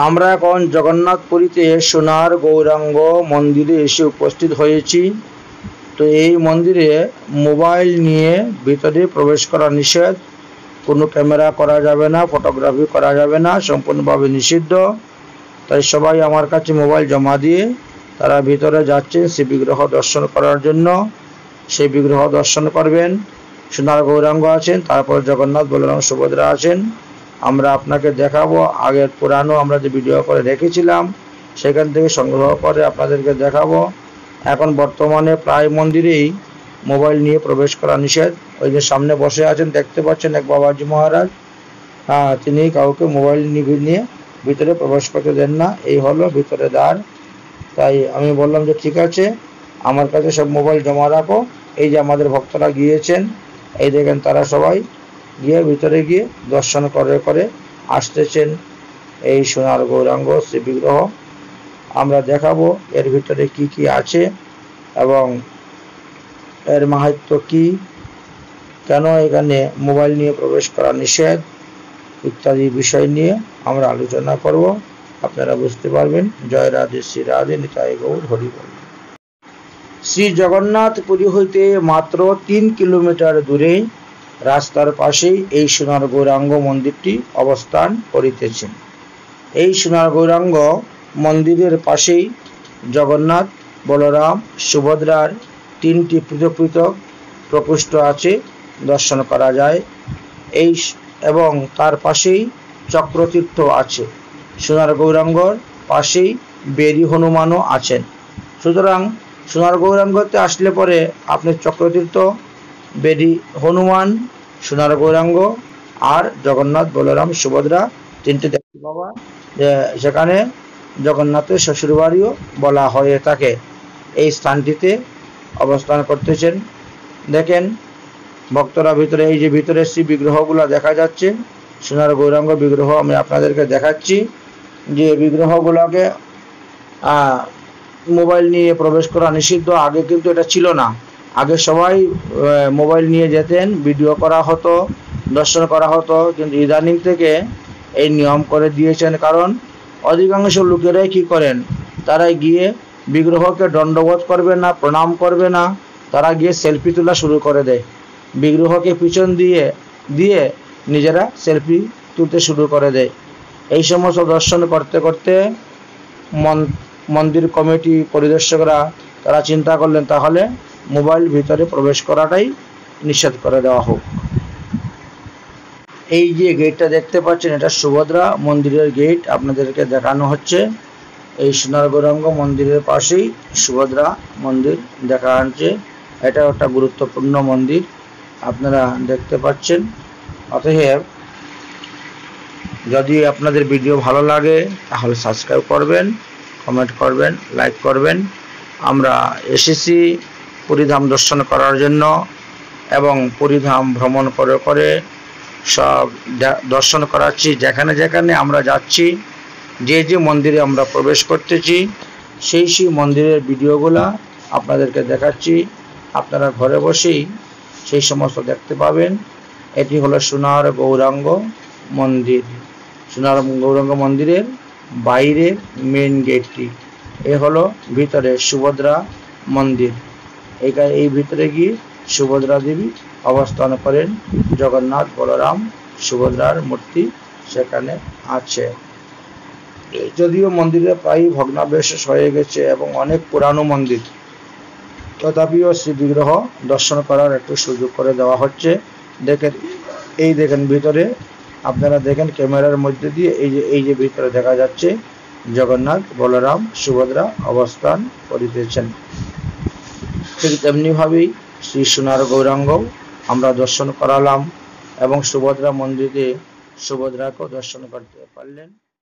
আমরা এখন জগন্নাথপুরীতে সোনার গৌরাঙ্গ মন্দিরে এসে উপস্থিত হয়েছি। তো এই মন্দিরে মোবাইল নিয়ে ভিতরে প্রবেশ করা নিষেধ, কোনো ক্যামেরা করা যাবে না, ফটোগ্রাফি করা যাবে না, সম্পূর্ণভাবে নিষিদ্ধ। তাই সবাই আমার কাছে মোবাইল জমা দিয়ে তারা ভিতরে যাচ্ছে সেই বিগ্রহ দর্শন করার জন্য। সেই বিগ্রহ দর্শন করবেন, সোনার গৌরাঙ্গ আছেন, তারপর জগন্নাথ, বলরাম, সুভদ্রা আছেন। আমরা আপনাকে দেখাবো, আগের পুরানো আমরা যে ভিডিও করে রেখেছিলাম সেখান থেকে সংগ্রহ করে আপনাদেরকে দেখাবো। এখন বর্তমানে প্রায় মন্দিরেই মোবাইল নিয়ে প্রবেশ করা নিষেধ। ওই যে সামনে বসে আছেন দেখতে পাচ্ছেন এক বাবাজি মহারাজ, তিনি কাউকে মোবাইল নিয়ে ভিতরে প্রবেশ করতে দেন না। এই হলো ভিতরে দ্বার। তাই আমি বললাম যে ঠিক আছে, আমার কাছে সব মোবাইল জমা রাখো। এই যে আমাদের ভক্তরা গিয়েছেন, এই দেখেন তারা সবাই গিয়ে ভিতরে গিয়ে দর্শন করে আসতেছেন এই সোনার গৌরাঙ্গ শ্রী বিগ্রহ। আমরা দেখাবো এর ভিতরে কি কি আছে এবং এর মাহাত্ম্য কি, কেন এখানে মোবাইল নিয়ে প্রবেশ করা নিষেধ ইত্যাদি বিষয় নিয়ে আমরা আলোচনা করব। আপনারা বুঝতে পারবেন। জয় রাধে, শ্রী রাধে, নিতাই গৌর হরি বল। শ্রী জগন্নাথ পুরী হইতে মাত্র 3 কিলোমিটার দূরে রাস্তার পাশেই এই সোনার গৌরাঙ্গ মন্দিরটি অবস্থান করিতেছে। এই সোনার গৌরাঙ্গ মন্দিরের পাশেই জগন্নাথ, বলরাম, সুভদ্রার 3টি পৃথক পৃথক প্রকোষ্ঠ আছে, দর্শন করা যায়। এবং তার পাশেই চক্রতীর্থ আছে। সোনার গৌরাঙ্গর পাশেই বেরি হনুমানও আছেন। সুতরাং সোনার গৌরাঙ্গতে আসলে পরে আপনি চক্রতীর্থ, বেরি হনুমান, সোনার গৌরাঙ্গ আর জগন্নাথ, বলরাম, সুভদ্রা 3টি দেখতে পাবা। সেখানে জগন্নাথের শ্বশুরবাড়িও বলা হয়ে থাকে। এই স্থানটিতে অবস্থান করতেছেন। দেখেন ভক্তরা ভিতরে, এই যে ভিতরে শ্রী বিগ্রহগুলো দেখা যাচ্ছে, সোনার গৌরাঙ্গ বিগ্রহ আমি আপনাদেরকে দেখাচ্ছি। যে বিগ্রহগুলোকে মোবাইল নিয়ে প্রবেশ করা নিষিদ্ধ। আগে কিন্তু এটা ছিল না। আগে সবাই মোবাইল নিয়ে যেতেন, ভিডিও করা হতো, দর্শন করা হতো। কিন্তু ইদানিং থেকে এই নিয়ম করে দিয়েছেন। কারণ অধিকাংশ লোকেরাই কি করেন, তারাই গিয়ে বিগ্রহকে দণ্ডবোধ করবে না, প্রণাম করবে না, তারা গিয়ে সেলফি তোলা শুরু করে দেয়। বিগ্রহকে পিছন দিয়ে নিজেরা সেলফি তুলতে শুরু করে দেয়। এই সমস্ত দর্শন করতে করতে মন্দির কমিটি পরিদর্শকরা তারা চিন্তা করলেন তাহলে মোবাইল ভিতরে প্রবেশ করাটাই নিষেধ করে দেওয়া হোক। এই যে গেটটা দেখতে পাচ্ছেন, এটা সুভদ্রা মন্দিরের গেট আপনাদেরকে দেখানো হচ্ছে। এই সোনার গৌরাঙ্গ মন্দিরের পাশেই সুভদ্রা মন্দির দেখা যাচ্ছে। এটা একটা গুরুত্বপূর্ণ মন্দির আপনারা দেখতে পাচ্ছেন। অতএব যদি আপনাদের ভিডিও ভালো লাগে তাহলে সাবস্ক্রাইব করবেন, কমেন্ট করবেন, লাইক করবেন। আমরা এসেছি পুরীধাম দর্শন করার জন্য এবং পুরীধাম ভ্রমণ করে সব দর্শন করাচ্ছি। যেখানে যেখানে আমরা যাচ্ছি, যে মন্দিরে আমরা প্রবেশ করতেছি, সেই মন্দিরের ভিডিওগুলো আপনাদেরকে দেখাচ্ছি। আপনারা ঘরে বসেই সেই সমস্ত দেখতে পাবেন। এটি হলো সোনার গৌরাঙ্গ মন্দির। সোনার গৌরাঙ্গ মন্দিরের বাইরের মেন গেটটি। এ হলো ভিতরে সুভদ্রা মন্দির। এই ভিতরে গিয়ে সুভদ্রা দেবী অবস্থান করেন। জগন্নাথ, বলরাম, সুভদ্রার মূর্তি সেখানে আছে। যদিও মন্দিরে প্রায় ভগ্নাবশেষ হয়ে গেছে এবং অনেক পুরানো মন্দির, তথাপিও শ্রী বিগ্রহ দর্শন করার একটু সুযোগ করে দেওয়া হচ্ছে। দেখেন ভিতরে আপনারা দেখেন ক্যামেরার মধ্যে দিয়ে এই যে ভিতরে দেখা যাচ্ছে জগন্নাথ, বলরাম, সুভদ্রা অবস্থান করিতেছেন। ঠিক তেমনিভাবেই শ্রী সোনার গৌরাঙ্গ আমরা দর্শন করালাম এবং সুভদ্রা মন্দিরে সুভদ্রাকেও দর্শন করতে পারলেন।